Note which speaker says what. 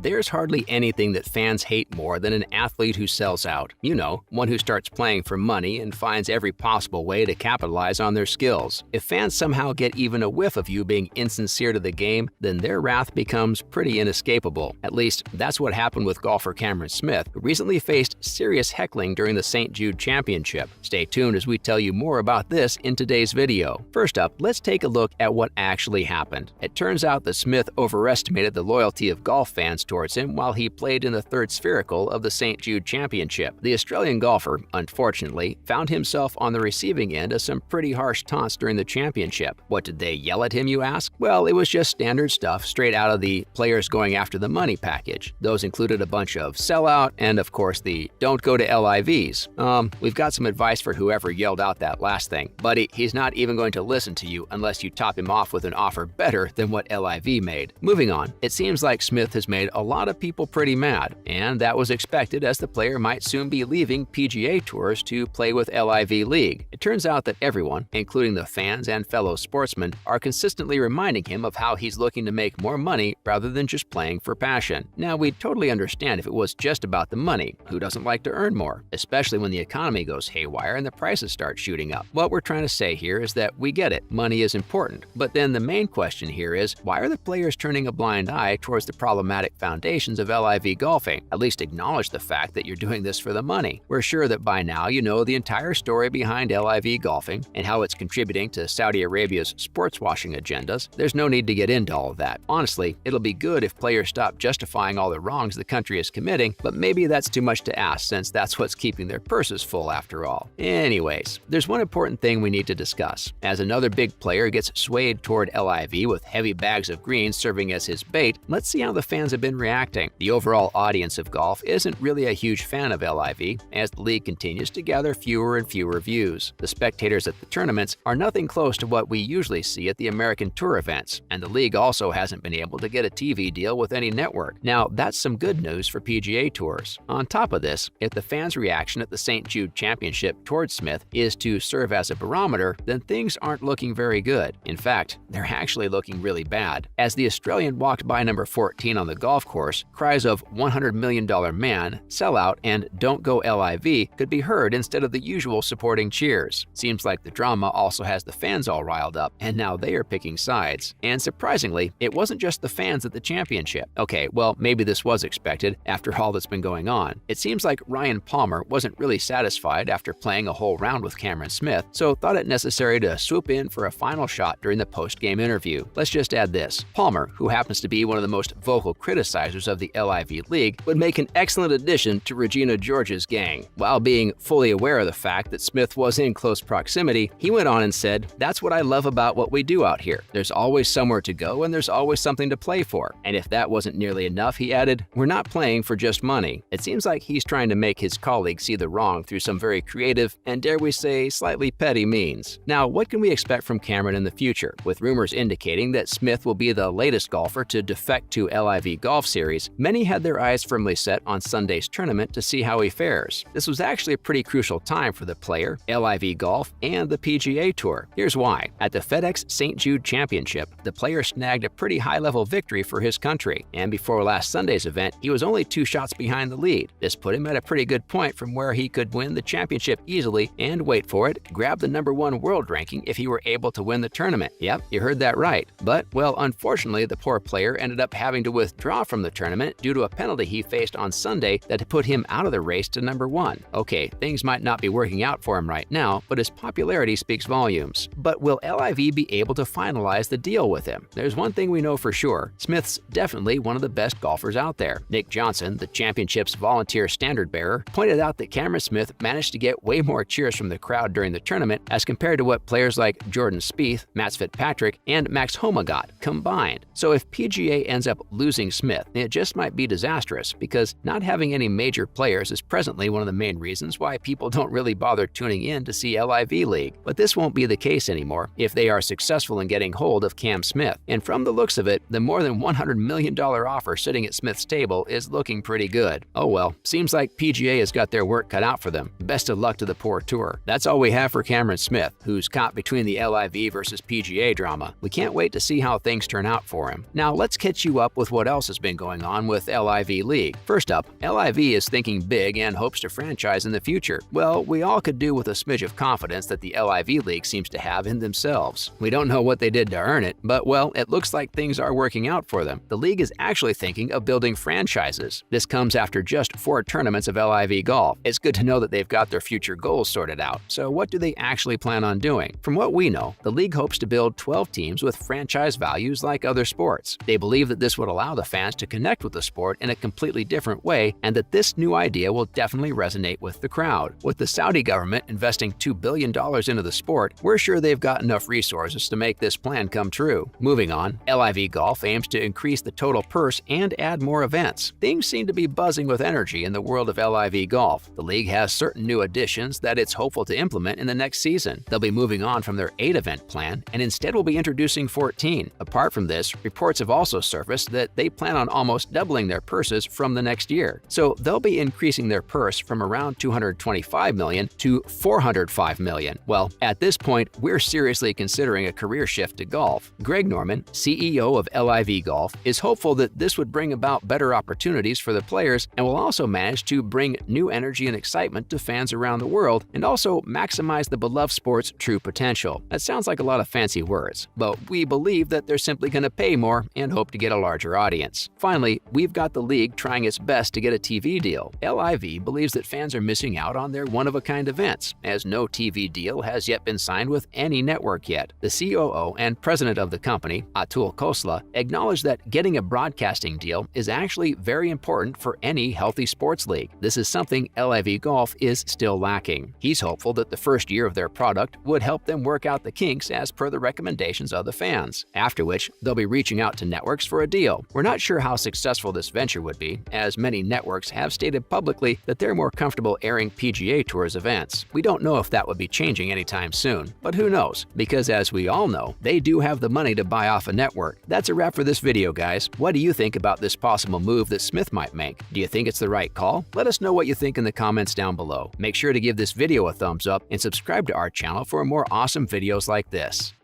Speaker 1: There's hardly anything that fans hate more than an athlete who sells out. You know, one who starts playing for money and finds every possible way to capitalize on their skills. If fans somehow get even a whiff of you being insincere to the game, then their wrath becomes pretty inescapable. At least, that's what happened with golfer Cameron Smith, who recently faced serious heckling during the St. Jude Championship. Stay tuned as we tell you more about this in today's video. First up, let's take a look at what actually happened. It turns out that Smith overestimated the loyalty of golf fans towards him while he played in the third spherical of the St. Jude Championship. The Australian golfer, unfortunately, found himself on the receiving end of some pretty harsh taunts during the championship. What did they yell at him, you ask? Well, it was just standard stuff straight out of the players going after the money package. Those included a bunch of sellout and, of course, the don't go to LIVs. We've got some advice for whoever yelled out that last thing. Buddy, he's not even going to listen to you unless you top him off with an offer better than what LIV made. Moving on, it seems like Smith has made a lot of people pretty mad, and that was expected as the player might soon be leaving PGA tours to play with LIV League. It turns out that everyone, including the fans and fellow sportsmen, are consistently reminding him of how he's looking to make more money rather than just playing for passion. Now, we'd totally understand if it was just about the money. Who doesn't like to earn more? Especially when the economy goes haywire and the prices start shooting up. What we're trying to say here is that we get it, money is important. But then the main question here is, why are the players turning a blind eye towards the problematic foundations of LIV golfing? At least acknowledge the fact that you're doing this for the money. We're sure that by now you know the entire story behind LIV golfing and how it's contributing to Saudi Arabia's sports washing agendas. There's no need to get into all of that. Honestly, it'll be good if players stop justifying all the wrongs the country is committing, but maybe that's too much to ask since that's what's keeping their purses full after all. Anyways, there's one important thing we need to discuss. As another big player gets swayed toward LIV with heavy bags of greens serving as his bait, let's see how the fans have been reacting. The overall audience of golf isn't really a huge fan of LIV, as the league continues to gather fewer and fewer views. The spectators at the tournaments are nothing close to what we usually see at the American Tour events, and the league also hasn't been able to get a TV deal with any network. Now, that's some good news for PGA tours. On top of this, if the fans' reaction at the St. Jude Championship towards Smith is to serve as a barometer, then things aren't looking very good. In fact, they're actually looking really bad. As the Australian walked by number 14 on the golf course, cries of $100 million man, sellout, and don't go LIV could be heard instead of the usual supporting cheers. Seems like the drama also has the fans all riled up, and now they are picking sides. And surprisingly, it wasn't just the fans at the championship. Okay, well, maybe this was expected after all that's been going on. It seems like Ryan Palmer wasn't really satisfied after playing a whole round with Cameron Smith, so thought it necessary to swoop in for a final shot during the post-game interview. Let's just add this. Palmer, who happens to be one of the most vocal criticizers of the LIV League, would make an excellent addition to Regina George's gang. While being fully aware of the fact that Smith was in close proximity, he went on and said, "That's what I love about what we do out here. There's always somewhere to go and there's always something to play for." And if that wasn't nearly enough, he added, "We're not playing for just money." It seems like he's trying to make his colleagues see the wrong through some very creative and, dare we say, slightly petty means. Now, what can we expect from Cameron in the future? With rumors indicating that Smith will be the latest golfer to defect to LIV Golf Series, many had their eyes firmly set on Sunday's tournament to see how he fares. This was actually a pretty crucial time for the player, LIV Golf, and the PGA Tour. Here's why. At the FedEx St. Jude Championship, the player snagged a pretty high-level victory for his country, and before last Sunday's event, he was only 2 shots behind the lead. This put him at a pretty good point from where he could win the championship easily and, wait for it, grab the #1 world ranking if he were able to win the tournament. Yep, you heard that right. But, well, unfortunately, the poor player ended up having to withdraw from the tournament due to a penalty he faced on Sunday that put him out of the race to #1. Okay, things might not be working out for him right now, but his popularity speaks volumes. But will LIV be able to finalize the deal with him? There's one thing we know for sure. Smith's definitely one of the best golfers out there. Nick Johnson, the championship's volunteer standard bearer, pointed out that Cameron Smith managed to get way more cheers from the crowd during the tournament as compared to what players like Jordan Spieth, Matt Fitzpatrick, and Max Homa got combined. So if PGA ends up losing Smith, it just might be disastrous because not having any major players is presently one of the main reasons why people don't really bother tuning in to see LIV League. But this won't be the case anymore if they are successful in getting hold of Cam Smith. And from the looks of it, the more than $100 million offer sitting at Smith's table is looking pretty good. Oh well, seems like PGA has got their work cut out for them. Best of luck to the poor tour. That's all we have for Cameron Smith, who's caught between the LIV versus PGA drama. We can't wait to see how things turn out for him. Now let's catch you up with what else has been thing going on with LIV League. First up, LIV is thinking big and hopes to franchise in the future. Well, we all could do with a smidge of confidence that the LIV League seems to have in themselves. We don't know what they did to earn it, but well, it looks like things are working out for them. The league is actually thinking of building franchises. This comes after just 4 tournaments of LIV golf. It's good to know that they've got their future goals sorted out. So what do they actually plan on doing? From what we know, the league hopes to build 12 teams with franchise values like other sports. They believe that this would allow the fans to connect with the sport in a completely different way, and that this new idea will definitely resonate with the crowd. With the Saudi government investing $2 billion into the sport, we're sure they've got enough resources to make this plan come true. Moving on, LIV Golf aims to increase the total purse and add more events. Things seem to be buzzing with energy in the world of LIV Golf. The league has certain new additions that it's hopeful to implement in the next season. They'll be moving on from their 8-event plan and instead will be introducing 14. Apart from this, reports have also surfaced that they plan on almost doubling their purses from the next year. So they'll be increasing their purse from around $225 million to $405 million. Well, at this point, we're seriously considering a career shift to golf. Greg Norman, CEO of LIV Golf, is hopeful that this would bring about better opportunities for the players and will also manage to bring new energy and excitement to fans around the world and also maximize the beloved sport's true potential. That sounds like a lot of fancy words, but we believe that they're simply going to pay more and hope to get a larger audience. Finally, we've got the league trying its best to get a TV deal. LIV believes that fans are missing out on their one-of-a-kind events, as no TV deal has yet been signed with any network yet. The COO and president of the company, Atul Khosla, acknowledged that getting a broadcasting deal is actually very important for any healthy sports league. This is something LIV Golf is still lacking. He's hopeful that the first year of their product would help them work out the kinks as per the recommendations of the fans, after which they'll be reaching out to networks for a deal. We're not sure how successful this venture would be, as many networks have stated publicly that they're more comfortable airing PGA Tour's events. We don't know if that would be changing anytime soon, but who knows, because as we all know, they do have the money to buy off a network. That's a wrap for this video, guys. What do you think about this possible move that Smith might make? Do you think it's the right call? Let us know what you think in the comments down below. Make sure to give this video a thumbs up and subscribe to our channel for more awesome videos like this.